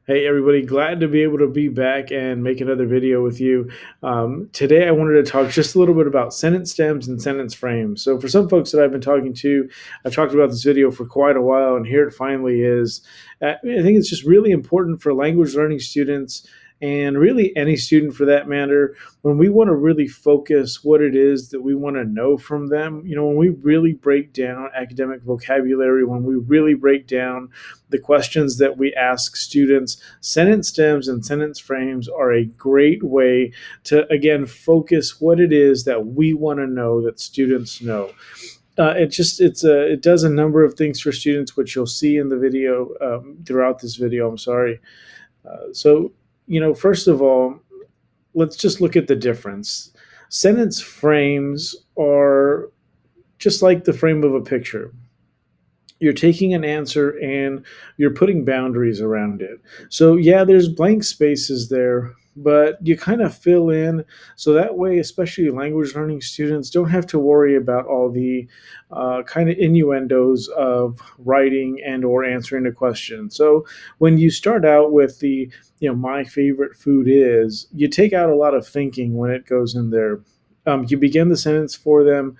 Hey everybody, glad to be able to be back and make another video with you. Today I wanted to talk just a little bit about sentence stems and sentence frames. So for some folks that I've been talking to, I've talked about this video for quite a while, and here it finally is. I think it's just really important for language learning students, and really any student for that matter, when we want to really focus what it is that we want to know from them. When we really break down academic vocabulary, when we really break down the questions that we ask students, sentence stems and sentence frames are a great way to, again, focus what it is that we want to know that students know. It does a number of things for students, which you'll see in the video, throughout this video. I'm sorry. First of all, let's just look at the difference. Sentence frames are just like the frame of a picture. You're taking an answer and you're putting boundaries around it. So, yeah, there's blank spaces there, but you kind of fill in so that way, especially language learning students don't have to worry about all the kind of innuendos of writing and or answering a question. So when you start out with my favorite food is, you take out a lot of thinking when it goes in there. You begin the sentence for them,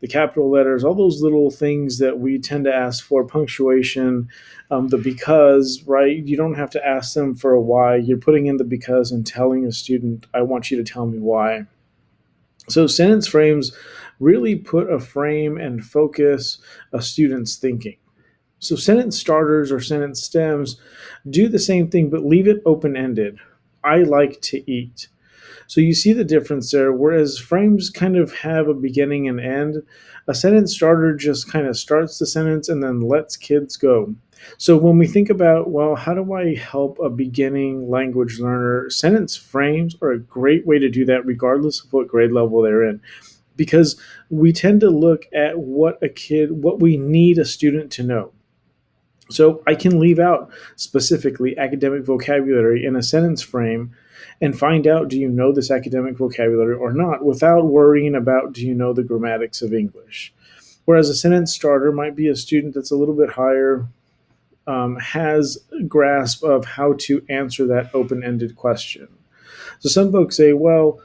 the capital letters, all those little things that we tend to ask for, punctuation, the because, right? You don't have to ask them for a why. You're putting in the because and telling a student, I want you to tell me why. So sentence frames really put a frame and focus a student's thinking. So sentence starters or sentence stems do the same thing, but leave it open ended. I like to eat. So you see the difference there. Whereas frames kind of have a beginning and end, a sentence starter just kind of starts the sentence and then lets kids go. So when we think about, well, how do I help a beginning language learner? Sentence frames are a great way to do that, regardless of what grade level they're in, because we tend to look at what we need a student to know. So I can leave out specifically academic vocabulary in a sentence frame and find out, do you know this academic vocabulary or not, without worrying about, do you know the grammatics of English. Whereas a sentence starter might be a student that's a little bit higher, has a grasp of how to answer that open-ended question. So some folks say, well,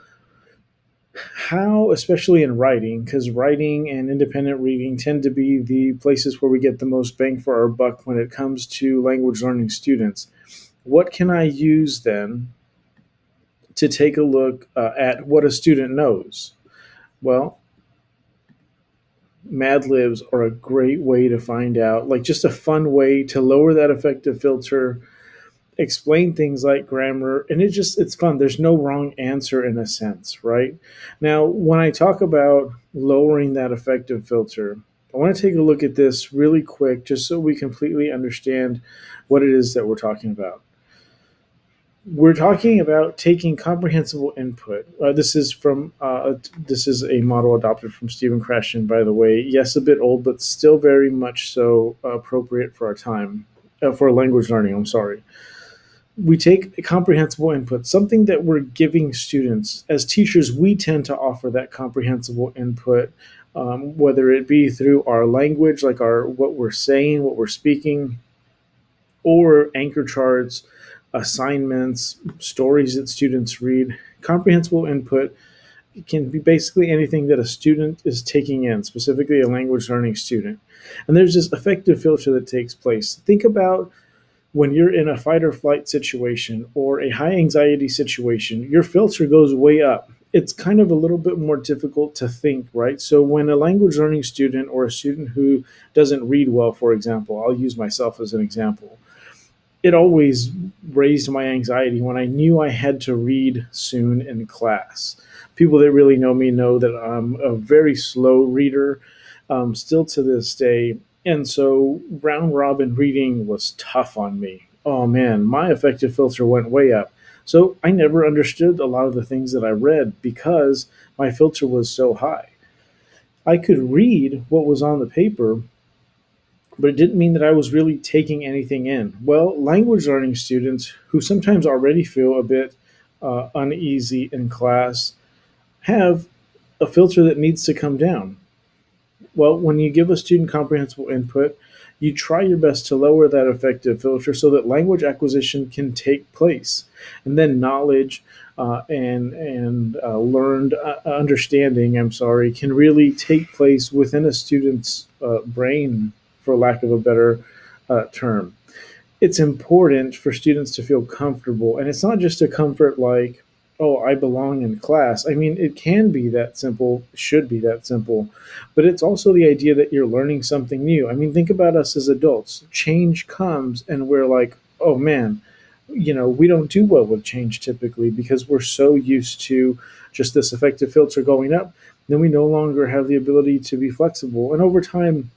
how, especially in writing, because writing and independent reading tend to be the places where we get the most bang for our buck when it comes to language learning students. What can I use then to take a look at what a student knows? Well, Mad Libs are a great way to find out, like just a fun way to lower that effective filter, explain things like grammar, and it's fun. There's no wrong answer in a sense, right? Now when I talk about lowering that effective filter, I want to take a look at this really quick just so we completely understand what it is that we're talking about. We're talking about taking comprehensible input. This is a model adopted from Stephen Krashen, by the way. Yes, a bit old, but still very much so appropriate for our time, for language learning. I'm sorry. We take a comprehensible input, something that we're giving students. As teachers, we tend to offer that comprehensible input, whether it be through our language, like our what we're saying, what we're speaking, or anchor charts, assignments, stories that students read. Comprehensible input can be basically anything that a student is taking in, specifically a language learning student. And there's this effective filter that takes place. Think about when you're in a fight or flight situation or a high anxiety situation, your filter goes way up. It's kind of a little bit more difficult to think, right? So when a language learning student or a student who doesn't read well, for example, I'll use myself as an example, it always raised my anxiety when I knew I had to read soon in class. People that really know me know that I'm a very slow reader, still to this day. And so round robin reading was tough on me. Oh man, my effective filter went way up. So I never understood a lot of the things that I read because my filter was so high. I could read what was on the paper, but it didn't mean that I was really taking anything in. Well, language learning students who sometimes already feel a bit uneasy in class have a filter that needs to come down. Well, when you give a student comprehensible input, You try your best to lower that affective filter so that language acquisition can take place, and then knowledge and learned understanding. I'm sorry, can really take place within a student's brain, for lack of a better term. It's important for students to feel comfortable. And it's not just a comfort like, oh, I belong in class. I mean, it can be that simple, should be that simple, but it's also the idea that you're learning something new. I mean, think about us as adults. Change comes, and we're like, oh man, we don't do well with change typically because we're so used to just this effective filter going up. Then we no longer have the ability to be flexible. And over time,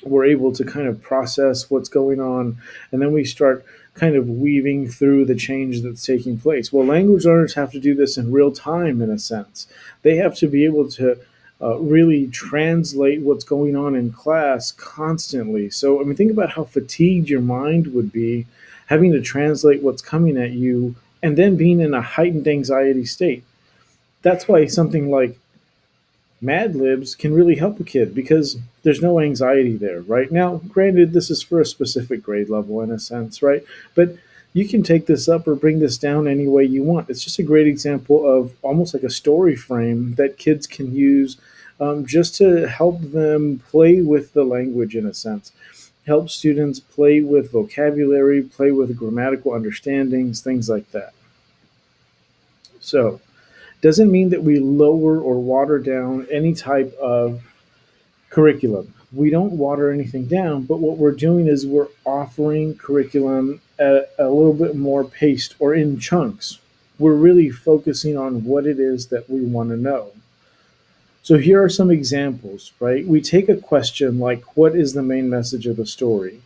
we're able to kind of process what's going on, and then we start kind of weaving through the change that's taking place. Well, language learners have to do this in real time, in a sense. They have to be able to really translate what's going on in class constantly. So, I mean, think about how fatigued your mind would be having to translate what's coming at you and then being in a heightened anxiety state. That's why something like Mad Libs can really help a kid because there's no anxiety there, right? Now, granted, this is for a specific grade level in a sense, right? But you can take this up or bring this down any way you want. It's just a great example of almost like a story frame that kids can use just to help them play with the language in a sense. Help students play with vocabulary, play with grammatical understandings, things like that. So, doesn't mean that we lower or water down any type of curriculum. We don't water anything down, but what we're doing is we're offering curriculum at a little bit more paced or in chunks. We're really focusing on what it is that we want to know. So here are some examples, right? We take a question like, what is the main message of the story?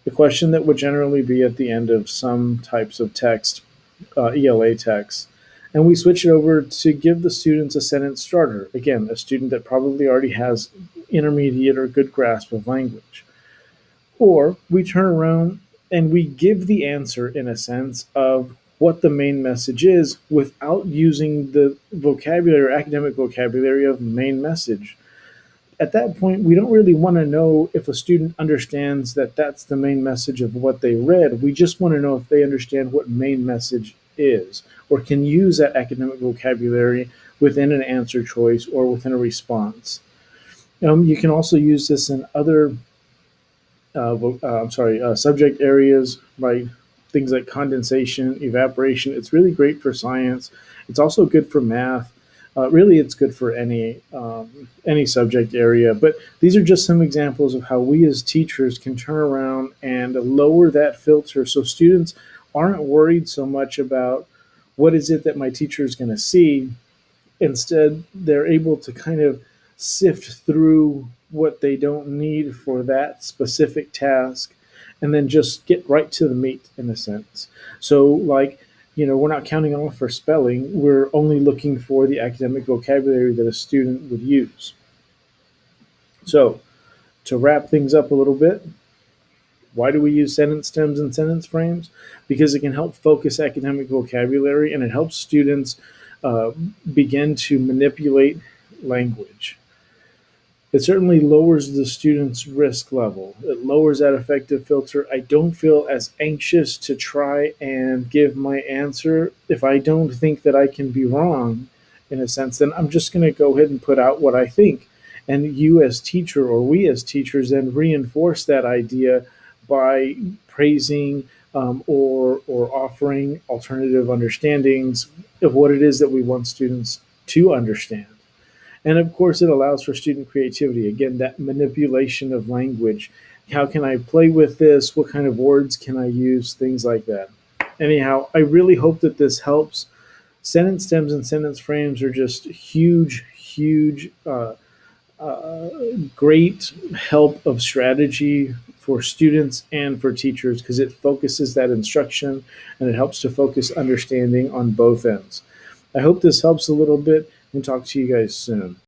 The question that would generally be at the end of some types of text, ELA text, and we switch it over to give the students a sentence starter. Again, a student that probably already has intermediate or good grasp of language. Or we turn around and we give the answer in a sense of what the main message is without using the vocabulary or academic vocabulary of main message. At that point, we don't really want to know if a student understands that that's the main message of what they read. We just want to know if they understand what main message is or can use that academic vocabulary within an answer choice or within a response. You can also use this in other subject areas, right? Things like condensation, evaporation. It's really great for science. It's also good for math. Really, it's good for any subject area. But these are just some examples of how we as teachers can turn around and lower that filter, so students aren't worried so much about what is it that my teacher is going to see. Instead, they're able to kind of sift through what they don't need for that specific task and then just get right to the meat in a sense. So, like, we're not counting off for spelling, we're only looking for the academic vocabulary that a student would use. So, to wrap things up a little bit, why do we use sentence stems and sentence frames? Because it can help focus academic vocabulary and it helps students uh, begin to manipulate language. It certainly lowers the student's risk level. It lowers that affective filter. I don't feel as anxious to try and give my answer if I don't think that I can be wrong, in a sense. Then I'm just going to go ahead and put out what I think. And you, as teacher, or we as teachers, then reinforce that idea by praising or offering alternative understandings of what it is that we want students to understand. And of course, it allows for student creativity. Again, that manipulation of language. How can I play with this? What kind of words can I use? Things like that. Anyhow, I really hope that this helps. Sentence stems and sentence frames are just huge, great help of strategy for students and for teachers because it focuses that instruction and it helps to focus understanding on both ends. I hope this helps a little bit and talk to you guys soon.